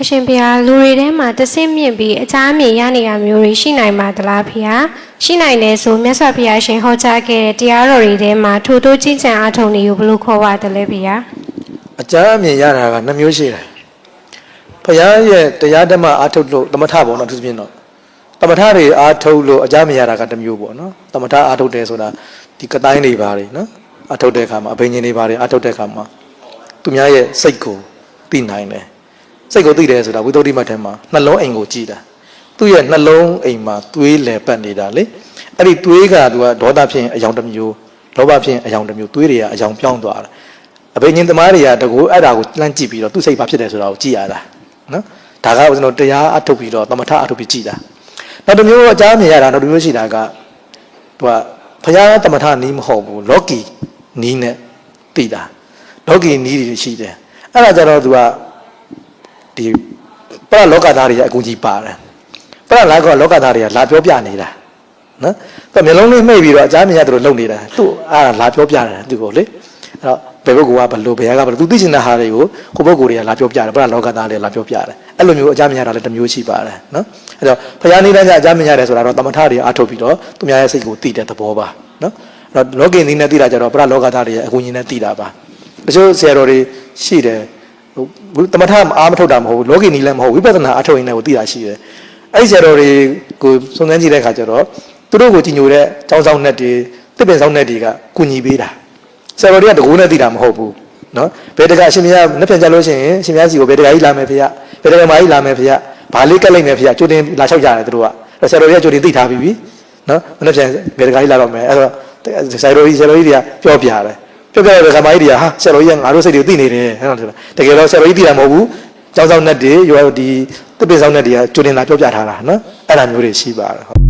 အရှင်ဘုရားလူတွေထဲမှာတဆင့်မြင့်ပြီးအချားမြင့်ရနေရမျိုးတွေရှိနိုင်ပါသလားဖေဟာရှိနိုင်တယ်ဆိုမြတ်စွာဘုရားရှင်ဟောကြားခဲ့တဲ့တရားတော်တွေထဲမှာထိုတိုးကြီးချံအားထုတ်နေကိုဘယ်လိုခေါ်ပါတယ်လဲဖေဟာအချားမြင့်ရတာကနှမျိုးရှိတယ်ဘုရားရဲ့တရားဓမ္မအားထုတ်လို့သမထပေါ့နော်သူပြင်းတော့သမထတွေအားထုတ်လို့အချားမြင့်ရတာကတစ်မျိုးပေါ့နော်သမထအားထုတ်တယ်ဆိုတာဒီကတိုင်းတွေပါတယ်နော်အားထုတ်တဲ့အခါမှာအဘိညာဉ်တွေပါတယ်အားထုတ်တဲ့အခါမှာသူများရဲ့စိတ်ကိုသိနိုင်တယ်စိတ်ကိုသိတယ်ဆိုတာဝိသုဒ္ဓိမတ်ထဲမှာနှလုံးအိမ်ကိုကြည်တာသူ့ရဲ့နှလုံးအိမ်မှာသွေးလည်ပတ်နေတာလေအဲ့ဒီသွေးကသူကဒေါသဖြစ်ရင်အယောင်တစ်မျိုးလောဘဖြစ်ရင်အယောင်တစ်မျိုးသွေးတွေကအယောင်ပြောင်းသွားတယ်အဘိညာဉ်သမားတွေကတကူအဲ့ဒါကိုလှမ်းကြည့်ပြီးတော့သူ့စိတ်ဘာဖြစ်တယ်ဆိုတာကိုကြည့်ရတာနော်ဒါကကျွန်တော်တရားအထုတ်ပြီးတော့သမထအထုတ်ပြီးကြည့်တာနောက်တစ်မျိုးအကြမ်းမြင်ရတာနောက်တစ်မျိုးရှိတာကသူကဘုရားသမထနီးမဟုတ်ဘူးလောကီနီးနဲ့သိတာလောကီနီးတွေရှိတယ်အဲ့ဒါကြတော့သူကဒီပရလောကသားတွေအကူကြီးပါတယ်ပရလောကသားတွေကလာပြောပြနေတာနော်သူမျိုးလုံးလေးမှိတ်ပြီးတော့အကြမ်းမြင်ရသူတို့လုံနေတာသူ့အားလာပြောပြတယ်သူကိုလေအဲ့တော့ဘယ်ပုဂ္ဂိုလ်ကဘလို့ဘယ်ကဘလို့သူသိချင်တဲ့ဟာတွေကိုကိုပုဂ္ဂိုလ်တွေကလာပြောပြတယ်ပရလောကသားတွေလာပြောပြတယ်အဲ့လိုမျိုးအကြမ်းမြင်ရတာလည်းတစ်မျိုးရှိပါတယ်နော်အဲ့တော့ဘုရားနေတိုင်းကအကြမ်းမြင်ရတယ်ဆိုတာတော့သမထတွေအားထုတ်ပြီးတော့သူများရဲ့စိတ်ကိုသိတဲ့သဘောပါနော်အဲ့တော့လောကီနည်းနဲ့သိတာကြတော့ပရလောကသားတွေရဲ့အကူကြီးနဲ့သိတာပါတချို့ဆရာတော်တွေရှိတယ်သမထအားမထုတ်တာမဟုတ်ဘူးလောကီနည်းလည်းမဟုတ်ဝိပဿနာအားထုတ်ရင်လည်းကိုသိတာရှိတယ်အဲ့ဒီဆရာတော်တွေကိုစုံစမ်းကြည့်တဲ့အခါကျတော့သူတို့ကိုကြည်ညိုတဲ့ကျောင်းဆောင်နဲ့တွေတစ်ပင်ဆောင်နဲ့တွေကကုညီပေးတာဆရာတော်တွေကတကူနဲ့သိတာမဟုတ်ဘူးနော်ဘယ်တကအရှင်မရနှစ်ပြန်ကြလို့ရှိရင်အရှင်မရစီကိုဘယ်တကကြီးလာမယ်ဖေရဘယ်တကမာကြီးလာမယ်ဖေရဘာလေးကက်လိုက်မယ်ဖေရကြိုတင်လာလျှောက်ကြတယ်သူတို့ကဆရာတော်တွေကကြိုတင်သိထားပြီးပြီနော်နှစ်ပြန်ဘယ်တကကြီးလာတော့မယ်အဲ့တော့ဆရာတော်ကြီးတွေကပြောပြတယ်ပြောပြတဲ့ကမာကြီးတွေကဟာဆရာတော်ကြီးကငါတို့စိတ်တွေကိုသိနေတယ်အဲ့တော့တကယ်တော့ဆရာတော်ကြီးသိတာမဟုတ်ဘူးကျောင်းဆောင်နဲ့တွေရောဒီတစ်ပင်ဆောင်နဲ့တွေကကြိုတင်လာပြောပြထားတာနော်အဲ့ဒါမျိုးတွေရှိပါတယ်